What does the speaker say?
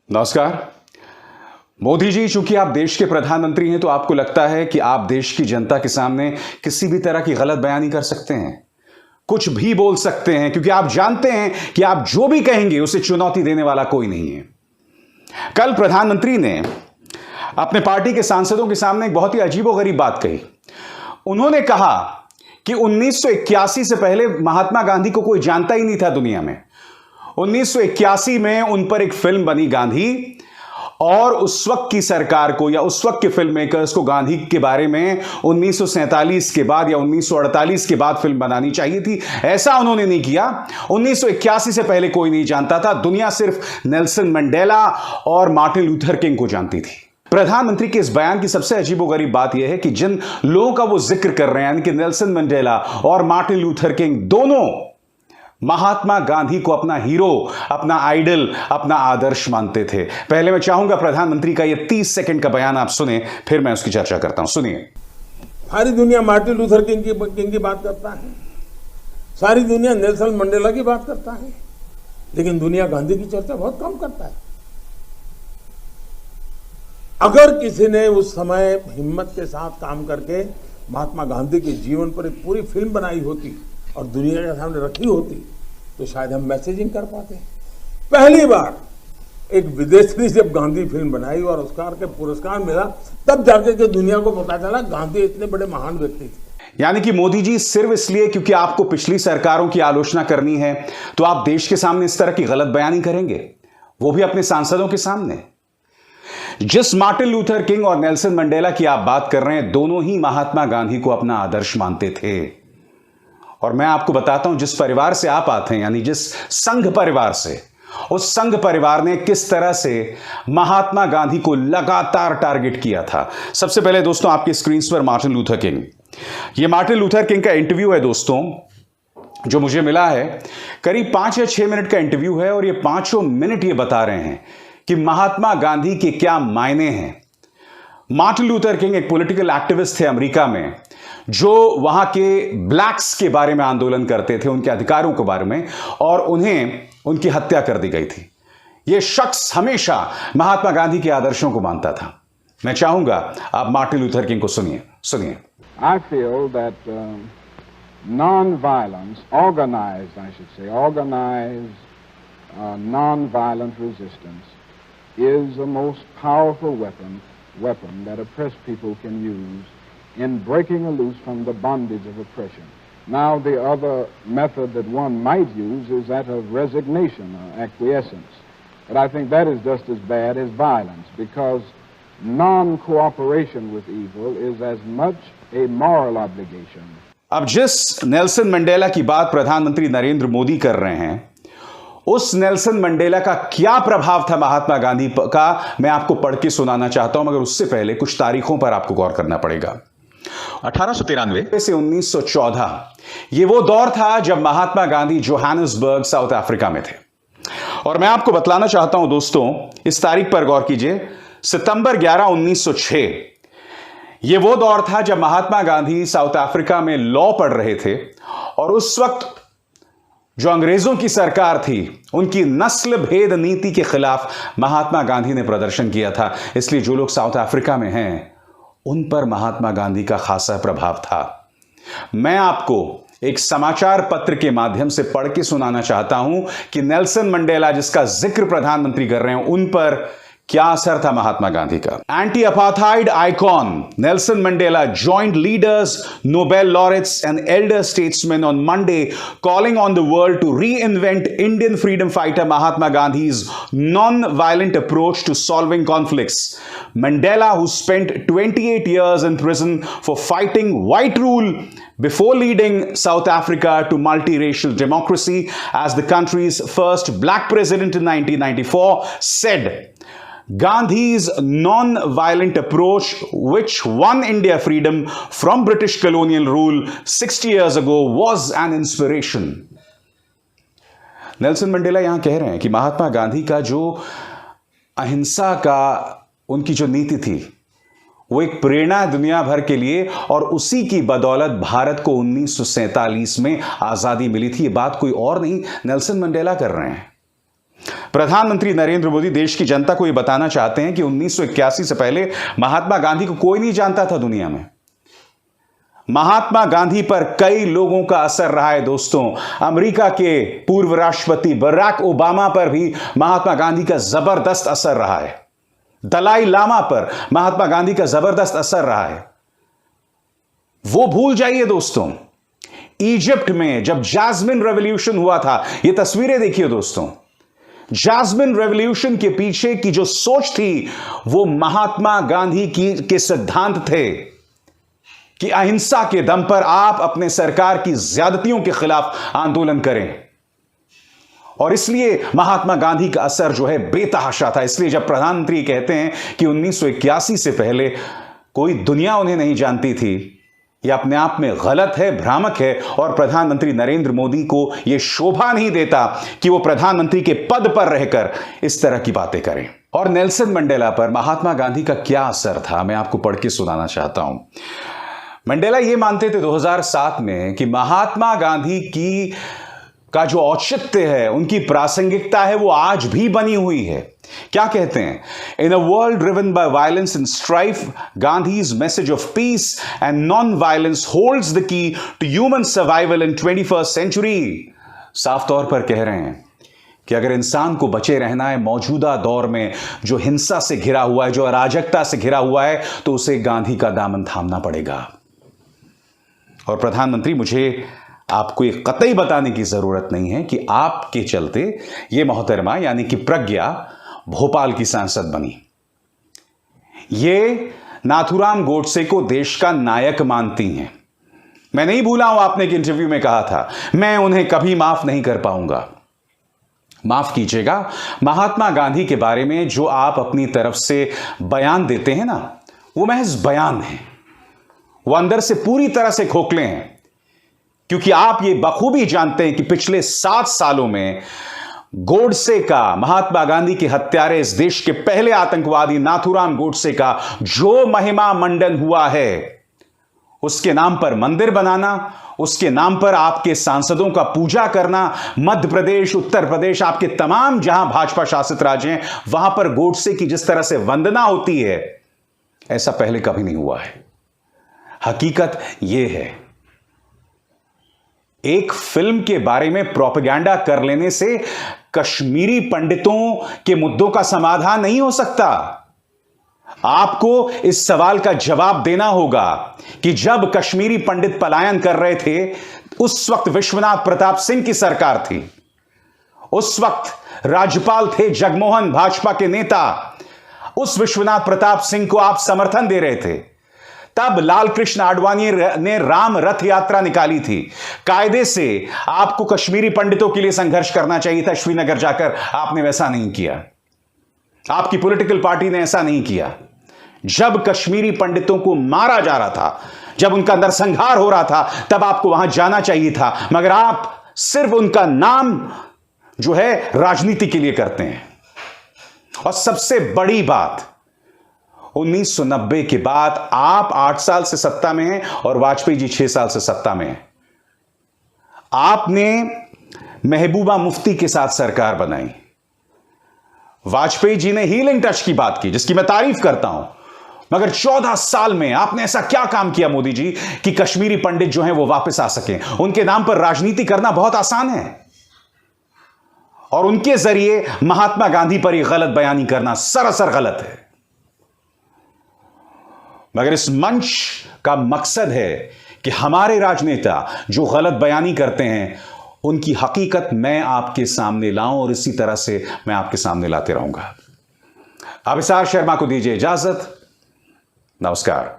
नमस्कार। मोदी जी, चूंकि आप देश के प्रधानमंत्री हैं तो आपको लगता है कि आप देश की जनता के सामने किसी भी तरह की गलत बयानी कर सकते हैं, कुछ भी बोल सकते हैं, क्योंकि आप जानते हैं कि आप जो भी कहेंगे उसे चुनौती देने वाला कोई नहीं है। कल प्रधानमंत्री ने अपने पार्टी के सांसदों के सामने एक बहुत ही अजीबोगरीब बात कही। उन्होंने कहा कि 1981 से पहले महात्मा गांधी को कोई जानता ही नहीं था दुनिया में। 1981 में उन पर एक फिल्म बनी गांधी, और उस वक्त की सरकार को या उस वक्त के फिल्म मेकर्स को गांधी के बारे में 1947 के बाद या 1948 के बाद फिल्म बनानी चाहिए थी। ऐसा उन्होंने नहीं किया। 1981 से पहले कोई नहीं जानता था। दुनिया सिर्फ नेल्सन मंडेला और मार्टिन लूथर किंग को जानती थी। प्रधानमंत्री के इस बयान की सबसे अजीबोगरीब बात यह है कि जिन लोगों का वो जिक्र कर रहे हैं, यानी कि नेल्सन मंडेला और मार्टिन लूथर किंग, दोनों महात्मा गांधी को अपना हीरो, अपना आइडल, अपना आदर्श मानते थे। पहले मैं चाहूंगा प्रधानमंत्री का यह 30 सेकंड का बयान आप सुने, फिर मैं उसकी चर्चा करता हूं। सुनिए। सारी दुनिया मार्टिन लूथर किंग की बात करता है, सारी दुनिया नेल्सन मंडेला की बात करता है, लेकिन दुनिया गांधी की चर्चा बहुत कम करता है। अगर किसी ने उस समय हिम्मत के साथ काम करके महात्मा गांधी के जीवन पर एक पूरी फिल्म बनाई होती और दुनिया के सामने रखी होती तो शायद हम मैसेजिंग कर पाते। पहली बार एक विदेशी ने जब गांधी फिल्म बनाई और ऑस्कर के पुरस्कार मिला, तब जाके के दुनिया को पता चला गांधी इतने बड़े महान व्यक्ति थे। यानी कि मोदी जी, सिर्फ इसलिए क्योंकि आपको पिछली सरकारों की आलोचना करनी है तो आप देश के सामने इस तरह की गलत बयानी करेंगे, वो भी अपने सांसदों के सामने। जिस मार्टिन लूथर किंग और नेल्सन मंडेला की आप बात कर रहे हैं, दोनों ही महात्मा गांधी को अपना आदर्श मानते थे। और मैं आपको बताता हूं, जिस परिवार से आप आते हैं, यानी जिस संघ परिवार से, उस संघ परिवार ने किस तरह से महात्मा गांधी को लगातार टारगेट किया था। सबसे पहले दोस्तों, आपकी स्क्रीन पर मार्टिन लूथर किंग, ये मार्टिन लूथर किंग का इंटरव्यू है दोस्तों, जो मुझे मिला है। करीब 5 या 6 मिनट का इंटरव्यू है और ये 5 मिनट ये बता रहे हैं कि महात्मा गांधी के क्या मायने हैं। मार्टिन लूथर किंग एक पॉलिटिकल एक्टिविस्ट थे अमेरिका में, जो वहां के ब्लैक्स के बारे में आंदोलन करते थे, उनके अधिकारों के बारे में, और उन्हें उनकी हत्या कर दी गई थी। यह शख्स हमेशा महात्मा गांधी के आदर्शों को मानता था। मैं चाहूंगा आप मार्टिन लूथर किंग को सुनिए। I feel that non-violence, organized non-violent resistance is the most powerful weapon that oppressed people can use in breaking loose from the bondage of oppression. Now, the other method that one might use is that of resignation or acquiescence. But I think that is just as bad as violence, because non-cooperation with evil is as much a moral obligation. अब जिस Nelson Mandela की बात प्रधानमंत्री नरेंद्र मोदी कर रहे हैं, उस Nelson Mandela का क्या प्रभाव था महात्मा गांधी का, मैं आपको पढ़ के सुनाना चाहता हूं, मगर उससे पहले कुछ तारीखों पर आपको गौर करना पड़ेगा। 1893 से 1914 ये वो दौर था जब Mahatma Gandhi Johannesburg, south Africa में थे। और मैं आपको बतलाना चाहता हूं दोस्तों, इस तारीख पर गौर कीजिए, सितंबर 11, 1906 ये वो दौर था जब महात्मा गांधी साउथ अफ्रीका में लॉ पढ़ रहे थे, और उस वक्त जो अंग्रेजों की सरकार थी, उनकी नस्ल भेद नीति के खिलाफ महात्मा गांधी ने प्रदर्शन किया था। इसलिए जो लोग साउथ अफ्रीका में हैं, उन पर महात्मा गांधी का खासा प्रभाव था। मैं आपको एक समाचार पत्र के माध्यम से पढ़ के सुनाना चाहता हूं कि नेल्सन मंडेला, जिसका जिक्र प्रधानमंत्री कर रहे हैं, उन पर क्या असर था महात्मा गांधी का। Anti apartheid icon Nelson Mandela joined leaders, Nobel laureates and elder statesmen on Monday, calling on the world to reinvent Indian freedom fighter Mahatma Gandhi's non-violent approach to solving conflicts. Mandela, who spent 28 years in prison for fighting white rule before leading South Africa to multiracial democracy as the country's first black president in 1994, said Gandhi's non-violent approach, which won India freedom from British colonial rule 60 years ago, was an inspiration. Nelson Mandela यहां कह रहे हैं कि महात्मा गांधी का जो अहिंसा का उनकी जो नीति थी, वो एक प्रेरणा दुनिया भर के लिए, और उसी की बदौलत भारत को 1947 में आजादी मिली थी। ये बात कोई और नहीं, नेल्सन मंडेला कर रहे हैं। प्रधानमंत्री नरेंद्र मोदी देश की जनता को यह बताना चाहते हैं कि 1981 से पहले महात्मा गांधी को कोई नहीं जानता था दुनिया में। महात्मा गांधी पर कई लोगों का असर रहा है दोस्तों। अमेरिका के पूर्व राष्ट्रपति बराक ओबामा पर भी महात्मा गांधी का जबरदस्त असर रहा है। दलाई लामा पर महात्मा गांधी का जबरदस्त असर रहा है। वो भूल जाइए दोस्तों, इजिप्ट में जब जैस्मिन रेवोल्यूशन हुआ था, ये तस्वीरें देखिए दोस्तों, जैस्मिन रेवोल्यूशन के पीछे की जो सोच थी वो महात्मा गांधी के सिद्धांत थे कि अहिंसा के दम पर आप अपने सरकार की ज्यादतियों के खिलाफ आंदोलन करें। और इसलिए महात्मा गांधी का असर जो है बेतहाशा था। इसलिए जब प्रधानमंत्री कहते हैं कि 1981 से पहले कोई दुनिया उन्हें नहीं जानती थी, यह अपने आप में गलत है, भ्रामक है। और प्रधानमंत्री नरेंद्र मोदी को यह शोभा नहीं देता कि वो प्रधानमंत्री के पद पर रहकर इस तरह की बातें करें। और नेल्सन मंडेला पर महात्मा गांधी का क्या असर था, मैं आपको पढ़ के सुनाना चाहता हूं। मंडेला ये मानते थे 2007 में कि महात्मा गांधी की का जो औचित्य है, उनकी प्रासंगिकता है, वो आज भी बनी हुई है। क्या कहते हैं? In a world driven by violence and strife, Gandhi's message of peace and non violence holds the key to human survival in 21st century. साफ तौर पर कह रहे हैं कि अगर इंसान को बचे रहना है मौजूदा दौर में जो हिंसा से घिरा हुआ है, जो अराजकता से घिरा हुआ है, तो उसे गांधी का दामन थामना पड़ेगा। और प्रधानमंत्री, मुझे आपको ये कतई बताने की जरूरत नहीं है कि आपके चलते ये मोहतरमा यानी कि प्रज्ञा भोपाल की सांसद बनी। ये नाथूराम गोडसे को देश का नायक मानती हैं। मैं नहीं भूला हूं, आपने एक इंटरव्यू में कहा था, मैं उन्हें कभी माफ नहीं कर पाऊंगा। माफ कीजिएगा, महात्मा गांधी के बारे में जो आप अपनी तरफ से बयान देते हैं ना, वो महज बयान है। वो अंदर से पूरी तरह से खोखले हैं, क्योंकि आप ये बखूबी जानते हैं कि पिछले 7 सालों में गोडसे का, महात्मा गांधी के हत्यारे, इस देश के पहले आतंकवादी नाथूराम गोडसे का जो महिमा मंडन हुआ है, उसके नाम पर मंदिर बनाना, उसके नाम पर आपके सांसदों का पूजा करना, मध्य प्रदेश, उत्तर प्रदेश, आपके तमाम जहां भाजपा शासित राज्य हैं, वहां पर गोडसे की जिस तरह से वंदना होती है, ऐसा पहले कभी नहीं हुआ है। हकीकत यह है, एक फिल्म के बारे में प्रोपेगेंडा कर लेने से कश्मीरी पंडितों के मुद्दों का समाधान नहीं हो सकता। आपको इस सवाल का जवाब देना होगा कि जब कश्मीरी पंडित पलायन कर रहे थे, उस वक्त विश्वनाथ प्रताप सिंह की सरकार थी, उस वक्त राज्यपाल थे जगमोहन, भाजपा के नेता। उस विश्वनाथ प्रताप सिंह को आप समर्थन दे रहे थे। तब लाल कृष्ण आडवाणी ने राम रथ यात्रा निकाली थी। कायदे से आपको कश्मीरी पंडितों के लिए संघर्ष करना चाहिए था श्रीनगर जाकर, आपने वैसा नहीं किया। आपकी पॉलिटिकल पार्टी ने ऐसा नहीं किया। जब कश्मीरी पंडितों को मारा जा रहा था, जब उनका नरसंहार हो रहा था, तब आपको वहां जाना चाहिए था, मगर आप सिर्फ उनका नाम जो है राजनीति के लिए करते हैं। और सबसे बड़ी बात, 1990 के बाद आप 8 साल से सत्ता में हैं और वाजपेयी जी 6 साल से सत्ता में हैं। आपने महबूबा मुफ्ती के साथ सरकार बनाई। वाजपेयी जी ने हीलिंग टच की बात की, जिसकी मैं तारीफ करता हूं, मगर 14 साल में आपने ऐसा क्या काम किया मोदी जी कि कश्मीरी पंडित जो हैं वो वापस आ सकें? उनके नाम पर राजनीति करना बहुत आसान है, और उनके जरिए महात्मा गांधी पर यह गलत बयानी करना सरासर गलत है। मगर इस मंच का मकसद है कि हमारे राजनेता जो गलत बयानी करते हैं, उनकी हकीकत मैं आपके सामने लाऊं, और इसी तरह से मैं आपके सामने लाते रहूंगा। अभिसार शर्मा को दीजिए इजाजत। नमस्कार।